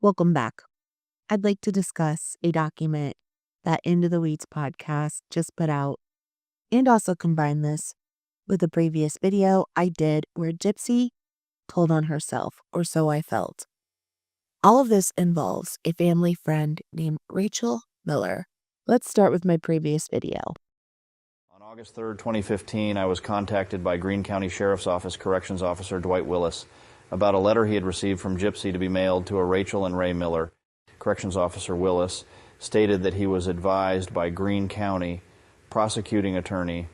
Welcome back. I'd like to discuss a document that Into the Weeds podcast just put out and also combine this with a previous video I did where Gypsy told on herself, or so I felt. All of this involves a family friend named Rachel Miller. Let's start with my previous video. On August 3rd, 2015, I was contacted by Greene County Sheriff's Office Corrections Officer Dwight Willis about a letter he had received from Gypsy to be mailed to a Rachel and Ray Miller. Corrections Officer Willis stated that he was advised by Greene County prosecuting attorney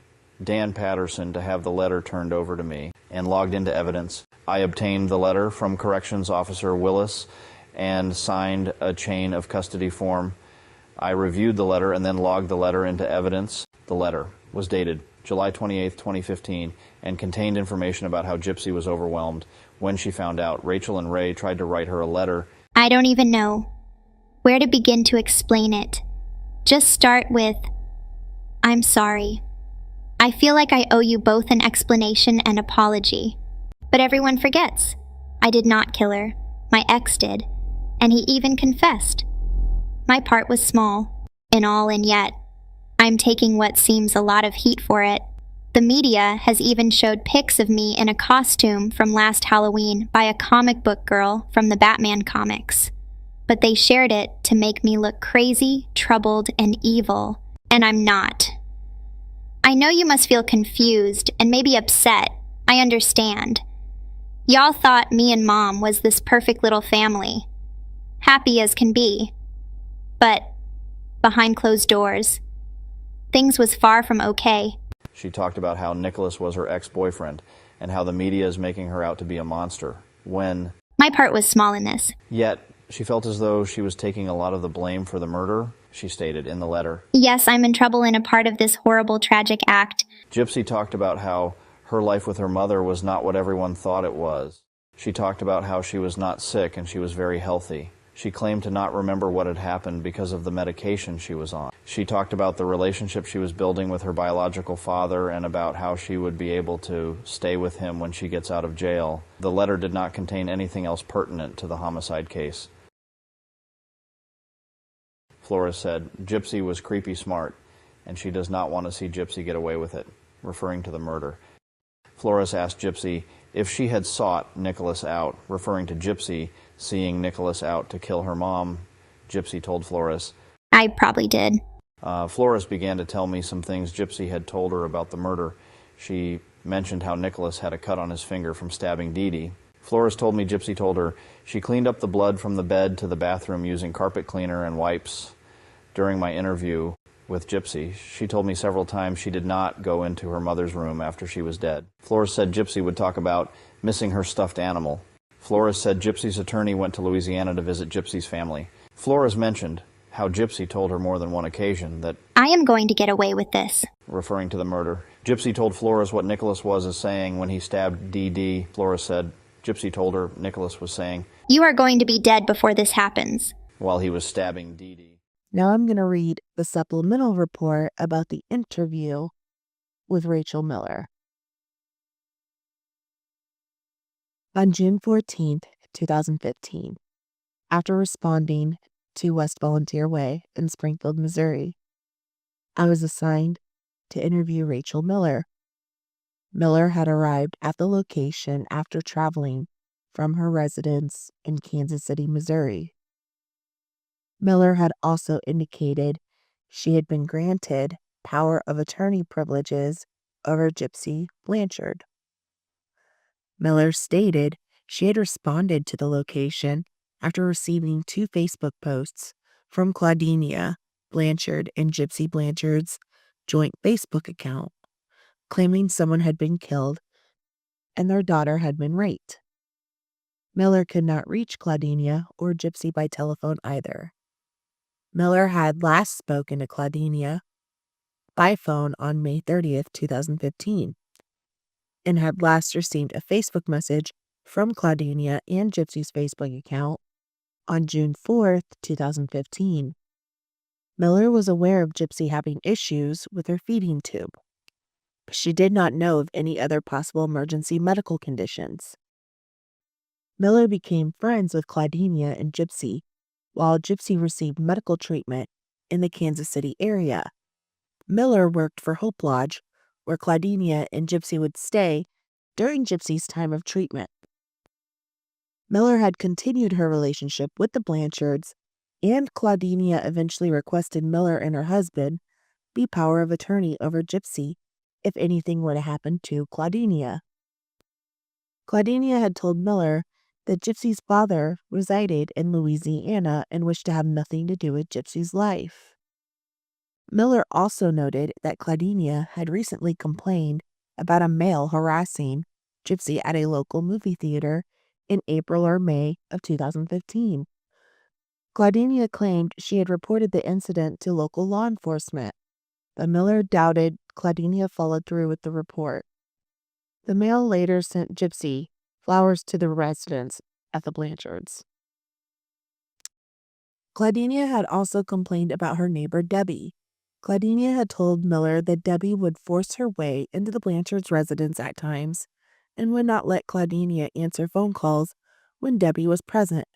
Dan Patterson to have the letter turned over to me and logged into evidence. I obtained the letter from Corrections Officer Willis and signed a chain of custody form. I reviewed the letter and then logged the letter into evidence. The letter was dated July 28, 2015, and contained information about how Gypsy was overwhelmed. When she found out, Rachel and Ray tried to write her a letter. I don't even know where to begin to explain it. Just start with, I'm sorry. I feel like I owe you both an explanation and apology. But everyone forgets. I did not kill her. My ex did. And he even confessed. My part was small, in all, and yet I'm taking what seems a lot of heat for it. The media has even showed pics of me in a costume from last Halloween by a comic book girl from the Batman comics. But they shared it to make me look crazy, troubled, and evil, and I'm not. I know you must feel confused and maybe upset. I understand. Y'all thought me and Mom was this perfect little family. Happy as can be. But behind closed doors, things was far from okay. She talked about how Nicholas was her ex-boyfriend and how the media is making her out to be a monster. When my part was small in this. Yet, she felt as though she was taking a lot of the blame for the murder, she stated in the letter. Yes, I'm in trouble and a part of this horrible, tragic act. Gypsy talked about how her life with her mother was not what everyone thought it was. She talked about how she was not sick and she was very healthy. She claimed to not remember what had happened because of the medication she was on. She talked about the relationship she was building with her biological father and about how she would be able to stay with him when she gets out of jail. The letter did not contain anything else pertinent to the homicide case. Flores said, Gypsy was creepy smart, and she does not want to see Gypsy get away with it, referring to the murder. Flores asked Gypsy if she had sought Nicholas out, referring to Gypsy seeing Nicholas out to kill her mom. Gypsy told Flores, I probably did. Flores began to tell me some things Gypsy had told her about the murder. She mentioned how Nicholas had a cut on his finger from stabbing Dee Dee. Flores told me Gypsy told her she cleaned up the blood from the bed to the bathroom using carpet cleaner and wipes. During my interview with Gypsy, she told me several times she did not go into her mother's room after she was dead. Flores said Gypsy would talk about missing her stuffed animal. Flores said Gypsy's attorney went to Louisiana to visit Gypsy's family. Flores mentioned how Gypsy told her more than one occasion that I am going to get away with this, referring to the murder. Gypsy told Flores what Nicholas was saying when he stabbed Dee Dee. Flores said Gypsy told her Nicholas was saying, you are going to be dead before this happens, while he was stabbing Dee Dee. Now I'm going to read the supplemental report about the interview with Rachel Miller. On June 14th, 2015, after responding to West Volunteer Way in Springfield, Missouri, I was assigned to interview Rachel Miller. Miller had arrived at the location after traveling from her residence in Kansas City, Missouri. Miller had also indicated she had been granted power of attorney privileges over Gypsy Blanchard. Miller stated she had responded to the location after receiving 2 Facebook posts from Claudinia Blanchard and Gypsy Blanchard's joint Facebook account, claiming someone had been killed and their daughter had been raped. Miller could not reach Claudinia or Gypsy by telephone either. Miller had last spoken to Claudinia by phone on May 30th, 2015, and had last received a Facebook message from Claudinia and Gypsy's Facebook account on June 4th, 2015. Miller was aware of Gypsy having issues with her feeding tube, but she did not know of any other possible emergency medical conditions. Miller became friends with Claudinia and Gypsy, while Gypsy received medical treatment in the Kansas City area. Miller worked for Hope Lodge, where Claudinia and Gypsy would stay during Gypsy's time of treatment. Miller had continued her relationship with the Blanchards, and Claudinia eventually requested Miller and her husband be power of attorney over Gypsy if anything were to happen to Claudinia. Claudinia had told Miller that Gypsy's father resided in Louisiana and wished to have nothing to do with Gypsy's life. Miller also noted that Claudinia had recently complained about a male harassing Gypsy at a local movie theater in April or May of 2015. Claudinia claimed she had reported the incident to local law enforcement, but Miller doubted Claudinia followed through with the report. The male later sent Gypsy flowers to the residence at the Blanchards. Claudinia had also complained about her neighbor Debbie. Claudinia had told Miller that Debbie would force her way into the Blanchards' residence at times and would not let Claudinia answer phone calls when Debbie was present.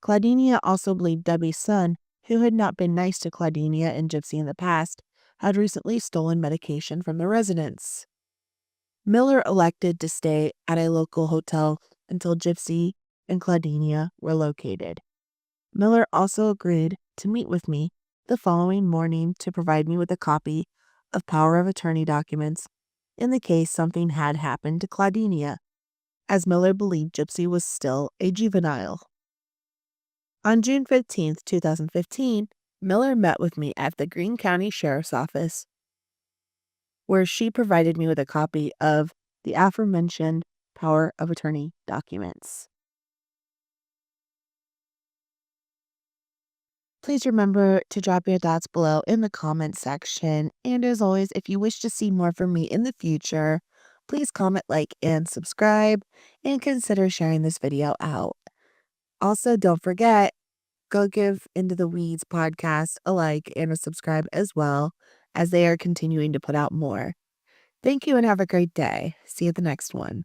Claudinia also believed Debbie's son, who had not been nice to Claudinia and Gypsy in the past, had recently stolen medication from the residence. Miller elected to stay at a local hotel until Gypsy and Claudinia were located. Miller also agreed to meet with me the following morning to provide me with a copy of power of attorney documents in the case something had happened to Claudinia, as Miller believed Gypsy was still a juvenile. On June 15, 2015, Miller met with me at the Greene County Sheriff's Office, where she provided me with a copy of the aforementioned power of attorney documents. Please remember to drop your thoughts below in the comments section. And as always, if you wish to see more from me in the future, please comment, like, and subscribe, and consider sharing this video out. Also, don't forget, go give Into the Weeds podcast a like and a subscribe as well, as they are continuing to put out more. Thank you and have a great day. See you at the next one.